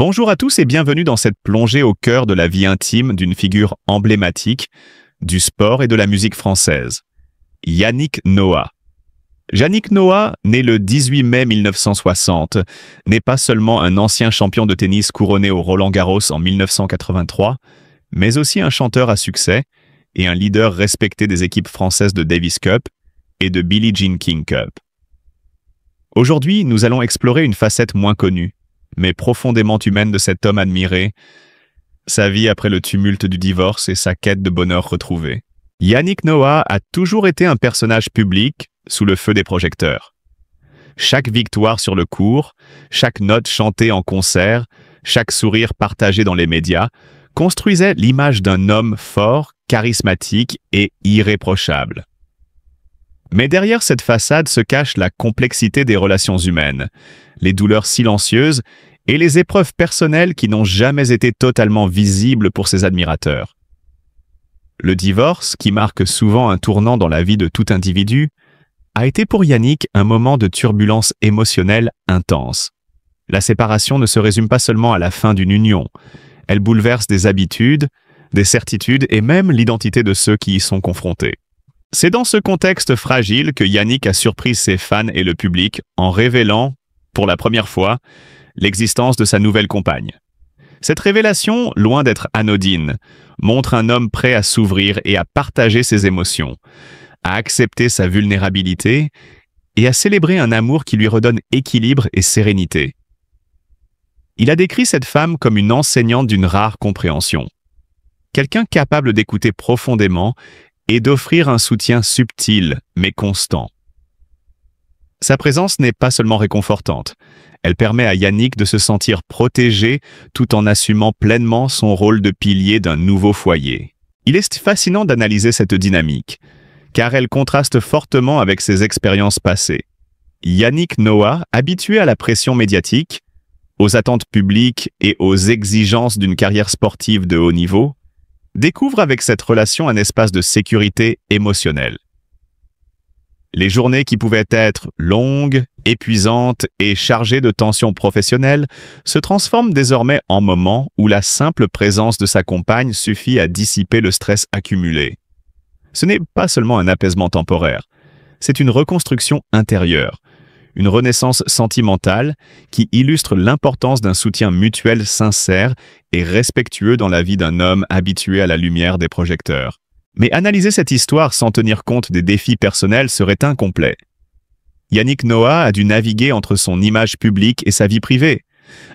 Bonjour à tous et bienvenue dans cette plongée au cœur de la vie intime d'une figure emblématique du sport et de la musique française, Yannick Noah. Yannick Noah, né le 18 mai 1960, n'est pas seulement un ancien champion de tennis couronné au Roland-Garros en 1983, mais aussi un chanteur à succès et un leader respecté des équipes françaises de Davis Cup et de Billie Jean King Cup. Aujourd'hui, nous allons explorer une facette moins connue, mais profondément humaine de cet homme admiré, sa vie après le tumulte du divorce et sa quête de bonheur retrouvé. Yannick Noah a toujours été un personnage public sous le feu des projecteurs. Chaque victoire sur le court, chaque note chantée en concert, chaque sourire partagé dans les médias construisait l'image d'un homme fort, charismatique et irréprochable. Mais derrière cette façade se cache la complexité des relations humaines, les douleurs silencieuses et les épreuves personnelles qui n'ont jamais été totalement visibles pour ses admirateurs. Le divorce, qui marque souvent un tournant dans la vie de tout individu, a été pour Yannick un moment de turbulence émotionnelle intense. La séparation ne se résume pas seulement à la fin d'une union, elle bouleverse des habitudes, des certitudes et même l'identité de ceux qui y sont confrontés. C'est dans ce contexte fragile que Yannick a surpris ses fans et le public en révélant, pour la première fois, l'existence de sa nouvelle compagne. Cette révélation, loin d'être anodine, montre un homme prêt à s'ouvrir et à partager ses émotions, à accepter sa vulnérabilité et à célébrer un amour qui lui redonne équilibre et sérénité. Il a décrit cette femme comme une enseignante d'une rare compréhension, quelqu'un capable d'écouter profondément et d'offrir un soutien subtil mais constant. Sa présence n'est pas seulement réconfortante, elle permet à Yannick de se sentir protégé tout en assumant pleinement son rôle de pilier d'un nouveau foyer. Il est fascinant d'analyser cette dynamique, car elle contraste fortement avec ses expériences passées. Yannick Noah, habitué à la pression médiatique, aux attentes publiques et aux exigences d'une carrière sportive de haut niveau, découvre avec cette relation un espace de sécurité émotionnelle. Les journées qui pouvaient être longues, épuisantes et chargées de tensions professionnelles se transforment désormais en moments où la simple présence de sa compagne suffit à dissiper le stress accumulé. Ce n'est pas seulement un apaisement temporaire, c'est une reconstruction intérieure, une renaissance sentimentale qui illustre l'importance d'un soutien mutuel sincère et respectueux dans la vie d'un homme habitué à la lumière des projecteurs. Mais analyser cette histoire sans tenir compte des défis personnels serait incomplet. Yannick Noah a dû naviguer entre son image publique et sa vie privée,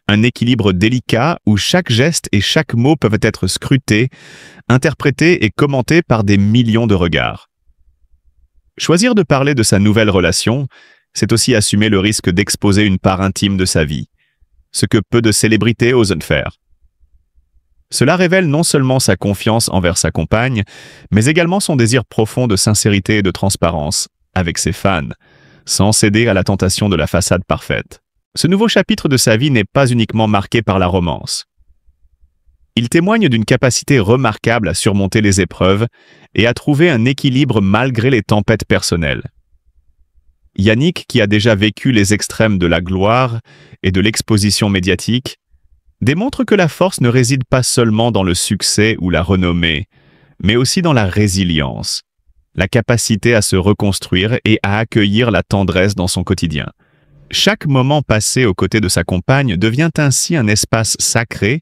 un équilibre délicat où chaque geste et chaque mot peuvent être scrutés, interprétés et commentés par des millions de regards. Choisir de parler de sa nouvelle relation, c'est aussi assumer le risque d'exposer une part intime de sa vie, ce que peu de célébrités osent faire. Cela révèle non seulement sa confiance envers sa compagne, mais également son désir profond de sincérité et de transparence avec ses fans, sans céder à la tentation de la façade parfaite. Ce nouveau chapitre de sa vie n'est pas uniquement marqué par la romance. Il témoigne d'une capacité remarquable à surmonter les épreuves et à trouver un équilibre malgré les tempêtes personnelles. Yannick, qui a déjà vécu les extrêmes de la gloire et de l'exposition médiatique, démontre que la force ne réside pas seulement dans le succès ou la renommée, mais aussi dans la résilience, la capacité à se reconstruire et à accueillir la tendresse dans son quotidien. Chaque moment passé aux côtés de sa compagne devient ainsi un espace sacré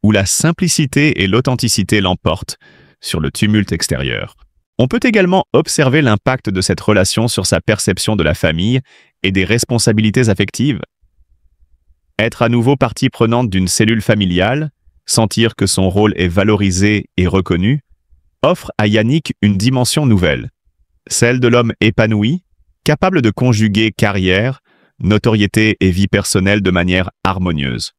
où la simplicité et l'authenticité l'emportent sur le tumulte extérieur. On peut également observer l'impact de cette relation sur sa perception de la famille et des responsabilités affectives. Être à nouveau partie prenante d'une cellule familiale, sentir que son rôle est valorisé et reconnu, offre à Yannick une dimension nouvelle, celle de l'homme épanoui, capable de conjuguer carrière, notoriété et vie personnelle de manière harmonieuse.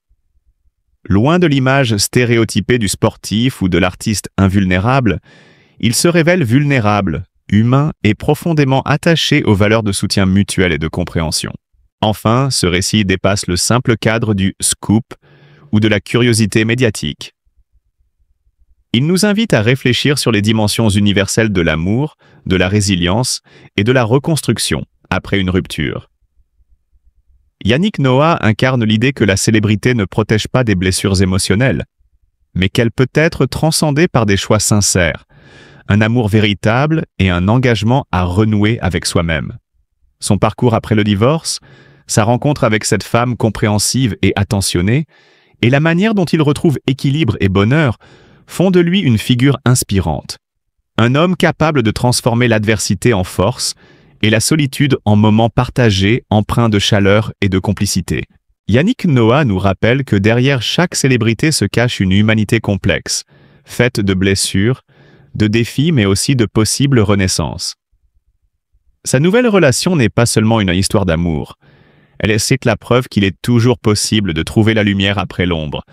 Loin de l'image stéréotypée du sportif ou de l'artiste invulnérable, il se révèle vulnérable, humain et profondément attaché aux valeurs de soutien mutuel et de compréhension. Enfin, ce récit dépasse le simple cadre du scoop ou de la curiosité médiatique. Il nous invite à réfléchir sur les dimensions universelles de l'amour, de la résilience et de la reconstruction après une rupture. Yannick Noah incarne l'idée que la célébrité ne protège pas des blessures émotionnelles, mais qu'elle peut être transcendée par des choix sincères, un amour véritable et un engagement à renouer avec soi-même. Son parcours après le divorce, sa rencontre avec cette femme compréhensive et attentionnée, et la manière dont il retrouve équilibre et bonheur font de lui une figure inspirante. Un homme capable de transformer l'adversité en force et la solitude en moments partagés empreints de chaleur et de complicité. Yannick Noah nous rappelle que derrière chaque célébrité se cache une humanité complexe, faite de blessures, de défis mais aussi de possibles renaissances. Sa nouvelle relation n'est pas seulement une histoire d'amour. Elle est la preuve qu'il est toujours possible de trouver la lumière après l'ombre,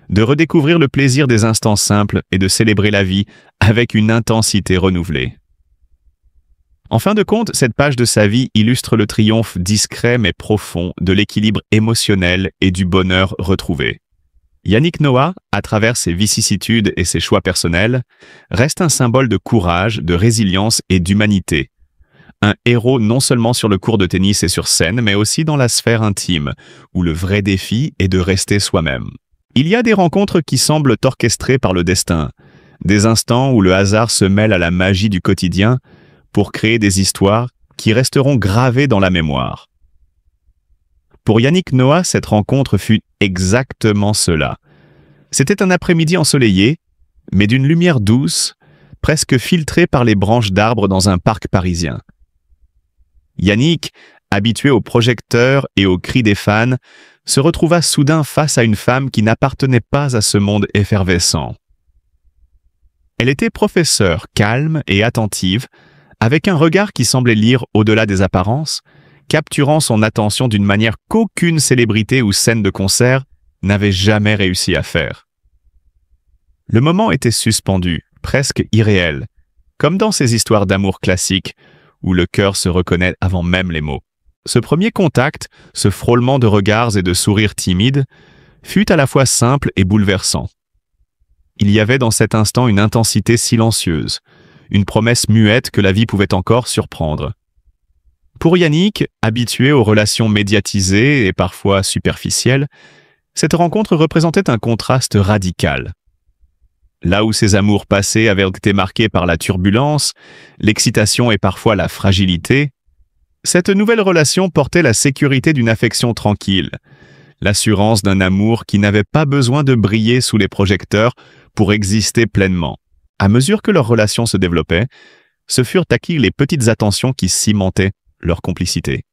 de redécouvrir le plaisir des instants simples et de célébrer la vie avec une intensité renouvelée. En fin de compte, cette page de sa vie illustre le triomphe discret mais profond de l'équilibre émotionnel et du bonheur retrouvé. Yannick Noah, à travers ses vicissitudes et ses choix personnels, reste un symbole de courage, de résilience et d'humanité. Un héros non seulement sur le court de tennis et sur scène, mais aussi dans la sphère intime, où le vrai défi est de rester soi-même. Il y a des rencontres qui semblent orchestrées par le destin, des instants où le hasard se mêle à la magie du quotidien pour créer des histoires qui resteront gravées dans la mémoire. Pour Yannick Noah, cette rencontre fut exactement cela. C'était un après-midi ensoleillé, mais d'une lumière douce, presque filtrée par les branches d'arbres dans un parc parisien. Yannick, habitué aux projecteurs et aux cris des fans, se retrouva soudain face à une femme qui n'appartenait pas à ce monde effervescent. Elle était professeure, calme et attentive, avec un regard qui semblait lire au-delà des apparences, capturant son attention d'une manière qu'aucune célébrité ou scène de concert n'avait jamais réussi à faire. Le moment était suspendu, presque irréel, comme dans ces histoires d'amour classiques, où le cœur se reconnaît avant même les mots. Ce premier contact, ce frôlement de regards et de sourires timides, fut à la fois simple et bouleversant. Il y avait dans cet instant une intensité silencieuse, une promesse muette que la vie pouvait encore surprendre. Pour Yannick, habitué aux relations médiatisées et parfois superficielles, cette rencontre représentait un contraste radical. Là où ses amours passés avaient été marqués par la turbulence, l'excitation et parfois la fragilité, cette nouvelle relation portait la sécurité d'une affection tranquille, l'assurance d'un amour qui n'avait pas besoin de briller sous les projecteurs pour exister pleinement. À mesure que leur relation se développait, ce furent acquis les petites attentions qui cimentaient leur complicité.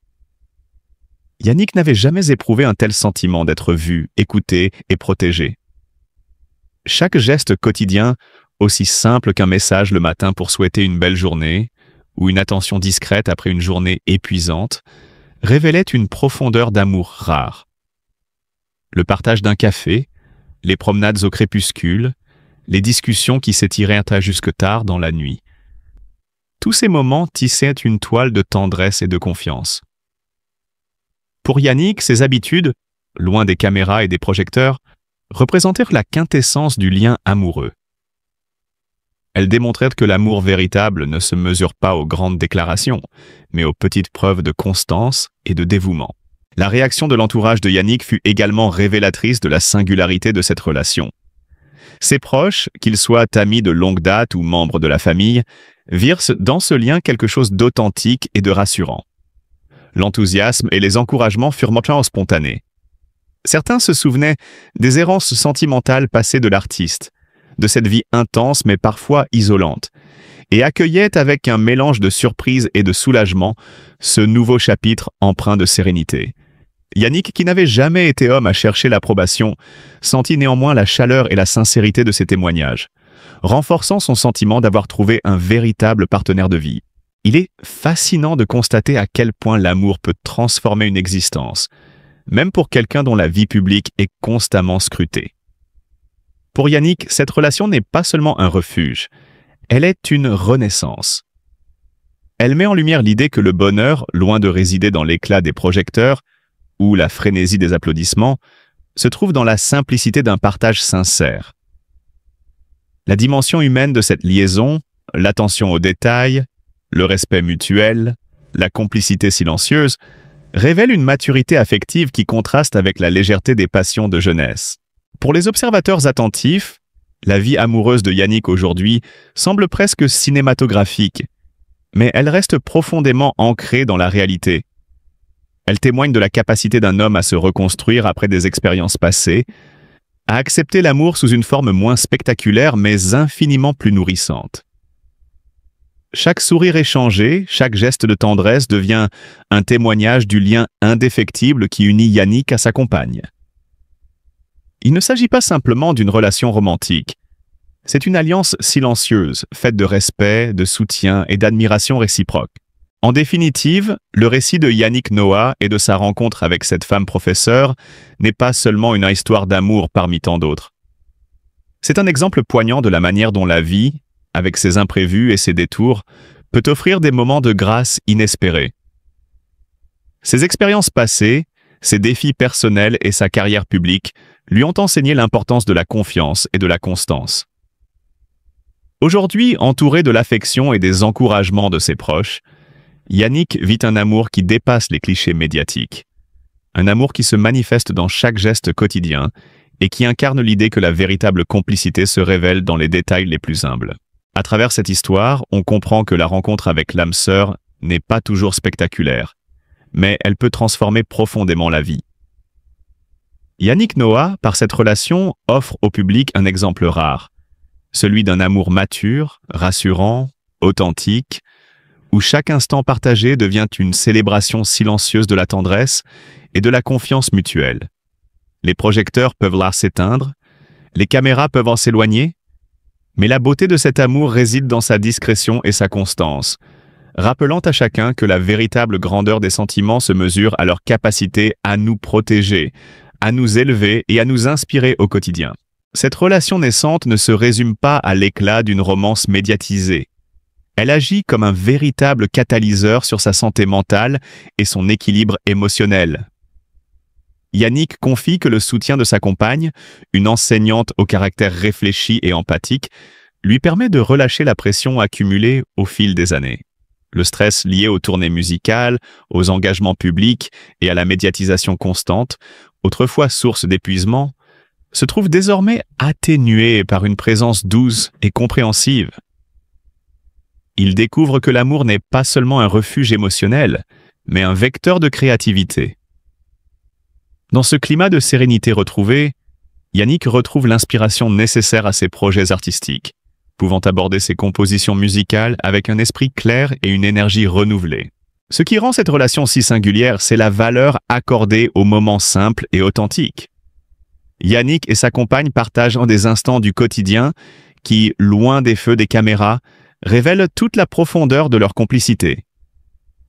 Yannick n'avait jamais éprouvé un tel sentiment d'être vu, écouté et protégé. Chaque geste quotidien, aussi simple qu'un message le matin pour souhaiter une belle journée, ou une attention discrète après une journée épuisante, révélait une profondeur d'amour rare. Le partage d'un café, les promenades au crépuscule, les discussions qui s'étirèrent jusque tard dans la nuit. Tous ces moments tissaient une toile de tendresse et de confiance. Pour Yannick, ses habitudes, loin des caméras et des projecteurs, représentèrent la quintessence du lien amoureux. Elles démontrèrent que l'amour véritable ne se mesure pas aux grandes déclarations, mais aux petites preuves de constance et de dévouement. La réaction de l'entourage de Yannick fut également révélatrice de la singularité de cette relation. Ses proches, qu'ils soient amis de longue date ou membres de la famille, virent dans ce lien quelque chose d'authentique et de rassurant. L'enthousiasme et les encouragements furent maintenant spontanés. Certains se souvenaient des errances sentimentales passées de l'artiste, de cette vie intense mais parfois isolante, et accueillaient avec un mélange de surprise et de soulagement ce nouveau chapitre empreint de sérénité. Yannick, qui n'avait jamais été homme à chercher l'approbation, sentit néanmoins la chaleur et la sincérité de ces témoignages, renforçant son sentiment d'avoir trouvé un véritable partenaire de vie. Il est fascinant de constater à quel point l'amour peut transformer une existence, même pour quelqu'un dont la vie publique est constamment scrutée. Pour Yannick, cette relation n'est pas seulement un refuge, elle est une renaissance. Elle met en lumière l'idée que le bonheur, loin de résider dans l'éclat des projecteurs ou la frénésie des applaudissements, se trouve dans la simplicité d'un partage sincère. La dimension humaine de cette liaison, l'attention aux détails, le respect mutuel, la complicité silencieuse, révèle une maturité affective qui contraste avec la légèreté des passions de jeunesse. Pour les observateurs attentifs, la vie amoureuse de Yannick aujourd'hui semble presque cinématographique, mais elle reste profondément ancrée dans la réalité. Elle témoigne de la capacité d'un homme à se reconstruire après des expériences passées, à accepter l'amour sous une forme moins spectaculaire mais infiniment plus nourrissante. Chaque sourire échangé, chaque geste de tendresse devient un témoignage du lien indéfectible qui unit Yannick à sa compagne. Il ne s'agit pas simplement d'une relation romantique. C'est une alliance silencieuse, faite de respect, de soutien et d'admiration réciproque. En définitive, le récit de Yannick Noah et de sa rencontre avec cette femme professeure n'est pas seulement une histoire d'amour parmi tant d'autres. C'est un exemple poignant de la manière dont la vie, avec ses imprévus et ses détours, peut offrir des moments de grâce inespérés. Ses expériences passées, ses défis personnels et sa carrière publique lui ont enseigné l'importance de la confiance et de la constance. Aujourd'hui, entouré de l'affection et des encouragements de ses proches, Yannick vit un amour qui dépasse les clichés médiatiques. Un amour qui se manifeste dans chaque geste quotidien et qui incarne l'idée que la véritable complicité se révèle dans les détails les plus humbles. À travers cette histoire, on comprend que la rencontre avec l'âme sœur n'est pas toujours spectaculaire, mais elle peut transformer profondément la vie. Yannick Noah, par cette relation, offre au public un exemple rare, celui d'un amour mature, rassurant, authentique, où chaque instant partagé devient une célébration silencieuse de la tendresse et de la confiance mutuelle. Les projecteurs peuvent là s'éteindre, les caméras peuvent en s'éloigner, mais la beauté de cet amour réside dans sa discrétion et sa constance, rappelant à chacun que la véritable grandeur des sentiments se mesure à leur capacité à nous protéger, à nous élever et à nous inspirer au quotidien. Cette relation naissante ne se résume pas à l'éclat d'une romance médiatisée. Elle agit comme un véritable catalyseur sur sa santé mentale et son équilibre émotionnel. Yannick confie que le soutien de sa compagne, une enseignante au caractère réfléchi et empathique, lui permet de relâcher la pression accumulée au fil des années. Le stress lié aux tournées musicales, aux engagements publics et à la médiatisation constante, autrefois source d'épuisement, se trouve désormais atténué par une présence douce et compréhensive. Il découvre que l'amour n'est pas seulement un refuge émotionnel, mais un vecteur de créativité. Dans ce climat de sérénité retrouvée, Yannick retrouve l'inspiration nécessaire à ses projets artistiques, pouvant aborder ses compositions musicales avec un esprit clair et une énergie renouvelée. Ce qui rend cette relation si singulière, c'est la valeur accordée aux moments simples et authentiques. Yannick et sa compagne partagent des instants du quotidien qui, loin des feux des caméras, révèlent toute la profondeur de leur complicité.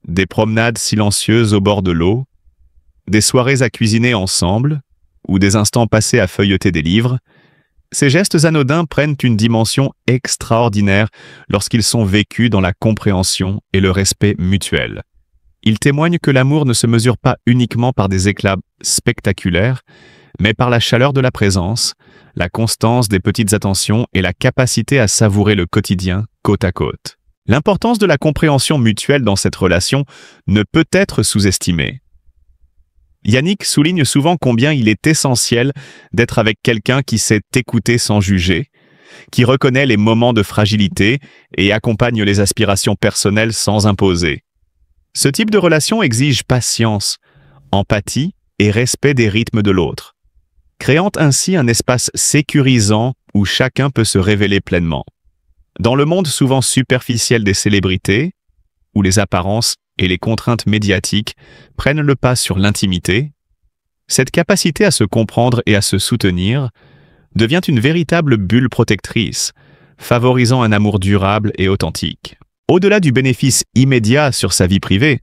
Des promenades silencieuses au bord de l'eau, des soirées à cuisiner ensemble, ou des instants passés à feuilleter des livres, ces gestes anodins prennent une dimension extraordinaire lorsqu'ils sont vécus dans la compréhension et le respect mutuel. Ils témoignent que l'amour ne se mesure pas uniquement par des éclats spectaculaires, mais par la chaleur de la présence, la constance des petites attentions et la capacité à savourer le quotidien côte à côte. L'importance de la compréhension mutuelle dans cette relation ne peut être sous-estimée. Yannick souligne souvent combien il est essentiel d'être avec quelqu'un qui sait écouter sans juger, qui reconnaît les moments de fragilité et accompagne les aspirations personnelles sans imposer. Ce type de relation exige patience, empathie et respect des rythmes de l'autre, créant ainsi un espace sécurisant où chacun peut se révéler pleinement. Dans le monde souvent superficiel des célébrités, où les apparences et les contraintes médiatiques prennent le pas sur l'intimité, cette capacité à se comprendre et à se soutenir devient une véritable bulle protectrice, favorisant un amour durable et authentique. Au-delà du bénéfice immédiat sur sa vie privée,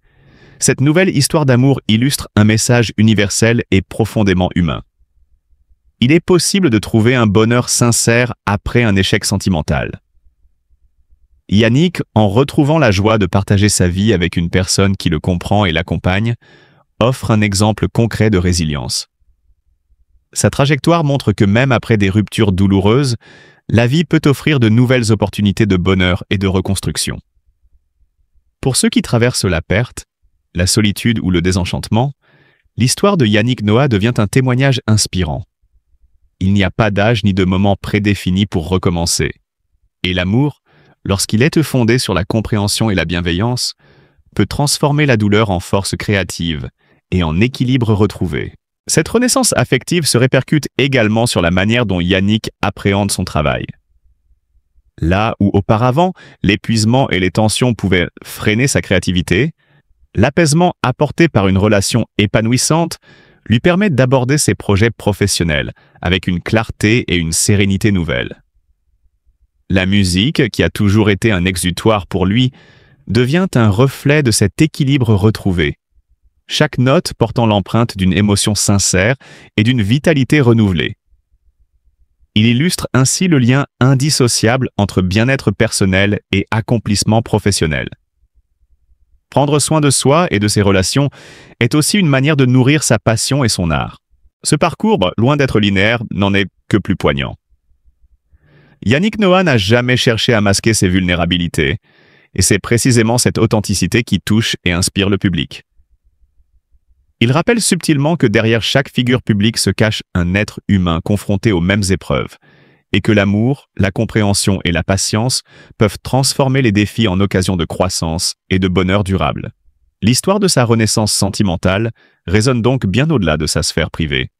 cette nouvelle histoire d'amour illustre un message universel et profondément humain. Il est possible de trouver un bonheur sincère après un échec sentimental. Yannick, en retrouvant la joie de partager sa vie avec une personne qui le comprend et l'accompagne, offre un exemple concret de résilience. Sa trajectoire montre que même après des ruptures douloureuses, la vie peut offrir de nouvelles opportunités de bonheur et de reconstruction. Pour ceux qui traversent la perte, la solitude ou le désenchantement, l'histoire de Yannick Noah devient un témoignage inspirant. Il n'y a pas d'âge ni de moment prédéfini pour recommencer. Et l'amour, lorsqu'il est fondé sur la compréhension et la bienveillance, peut transformer la douleur en force créative et en équilibre retrouvé. Cette renaissance affective se répercute également sur la manière dont Yannick appréhende son travail. Là où auparavant, l'épuisement et les tensions pouvaient freiner sa créativité, l'apaisement apporté par une relation épanouissante lui permet d'aborder ses projets professionnels avec une clarté et une sérénité nouvelles. La musique, qui a toujours été un exutoire pour lui, devient un reflet de cet équilibre retrouvé, chaque note portant l'empreinte d'une émotion sincère et d'une vitalité renouvelée. Il illustre ainsi le lien indissociable entre bien-être personnel et accomplissement professionnel. Prendre soin de soi et de ses relations est aussi une manière de nourrir sa passion et son art. Ce parcours, loin d'être linéaire, n'en est que plus poignant. Yannick Noah n'a jamais cherché à masquer ses vulnérabilités, et c'est précisément cette authenticité qui touche et inspire le public. Il rappelle subtilement que derrière chaque figure publique se cache un être humain confronté aux mêmes épreuves, et que l'amour, la compréhension et la patience peuvent transformer les défis en occasion de croissance et de bonheur durable. L'histoire de sa renaissance sentimentale résonne donc bien au-delà de sa sphère privée.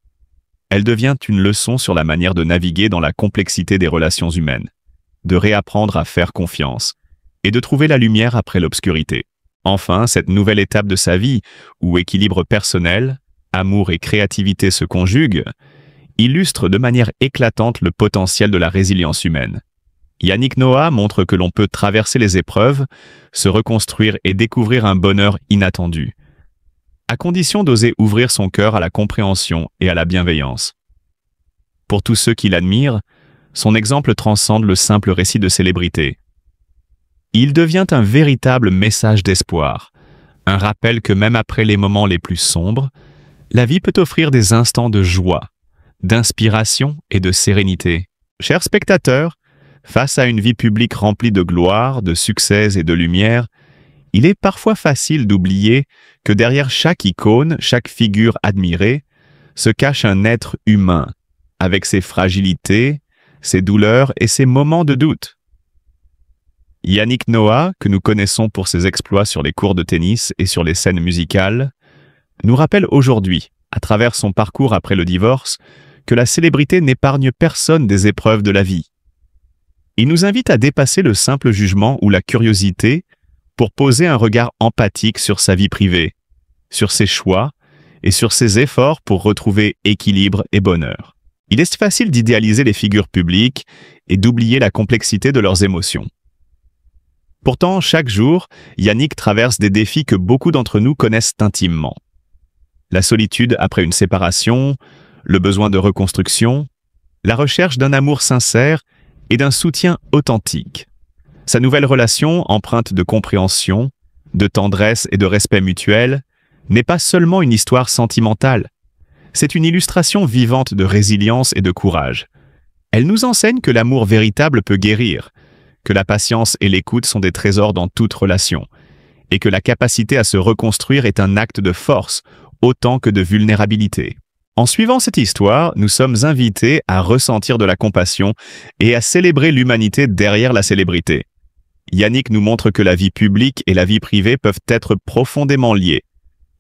Elle devient une leçon sur la manière de naviguer dans la complexité des relations humaines, de réapprendre à faire confiance et de trouver la lumière après l'obscurité. Enfin, cette nouvelle étape de sa vie, où équilibre personnel, amour et créativité se conjuguent, illustre de manière éclatante le potentiel de la résilience humaine. Yannick Noah montre que l'on peut traverser les épreuves, se reconstruire et découvrir un bonheur inattendu, à condition d'oser ouvrir son cœur à la compréhension et à la bienveillance. Pour tous ceux qui l'admirent, son exemple transcende le simple récit de célébrité. Il devient un véritable message d'espoir, un rappel que même après les moments les plus sombres, la vie peut offrir des instants de joie, d'inspiration et de sérénité. Chers spectateurs, face à une vie publique remplie de gloire, de succès et de lumière, il est parfois facile d'oublier que derrière chaque icône, chaque figure admirée, se cache un être humain, avec ses fragilités, ses douleurs et ses moments de doute. Yannick Noah, que nous connaissons pour ses exploits sur les courts de tennis et sur les scènes musicales, nous rappelle aujourd'hui, à travers son parcours après le divorce, que la célébrité n'épargne personne des épreuves de la vie. Il nous invite à dépasser le simple jugement ou la curiosité pour poser un regard empathique sur sa vie privée, sur ses choix et sur ses efforts pour retrouver équilibre et bonheur. Il est facile d'idéaliser les figures publiques et d'oublier la complexité de leurs émotions. Pourtant, chaque jour, Yannick traverse des défis que beaucoup d'entre nous connaissent intimement. La solitude après une séparation, le besoin de reconstruction, la recherche d'un amour sincère et d'un soutien authentique. Sa nouvelle relation, empreinte de compréhension, de tendresse et de respect mutuel, n'est pas seulement une histoire sentimentale. C'est une illustration vivante de résilience et de courage. Elle nous enseigne que l'amour véritable peut guérir, que la patience et l'écoute sont des trésors dans toute relation, et que la capacité à se reconstruire est un acte de force autant que de vulnérabilité. En suivant cette histoire, nous sommes invités à ressentir de la compassion et à célébrer l'humanité derrière la célébrité. Yannick nous montre que la vie publique et la vie privée peuvent être profondément liées,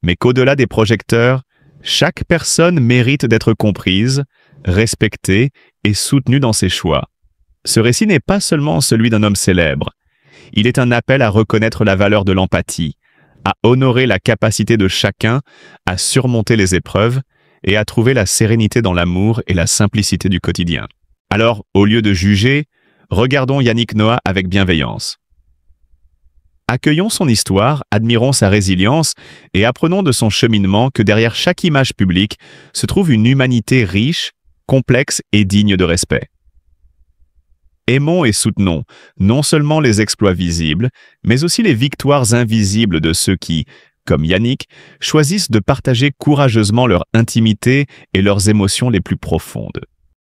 mais qu'au-delà des projecteurs, chaque personne mérite d'être comprise, respectée et soutenue dans ses choix. Ce récit n'est pas seulement celui d'un homme célèbre. Il est un appel à reconnaître la valeur de l'empathie, à honorer la capacité de chacun à surmonter les épreuves et à trouver la sérénité dans l'amour et la simplicité du quotidien. Alors, au lieu de juger, regardons Yannick Noah avec bienveillance. Accueillons son histoire, admirons sa résilience et apprenons de son cheminement que derrière chaque image publique se trouve une humanité riche, complexe et digne de respect. Aimons et soutenons non seulement les exploits visibles, mais aussi les victoires invisibles de ceux qui, comme Yannick, choisissent de partager courageusement leur intimité et leurs émotions les plus profondes.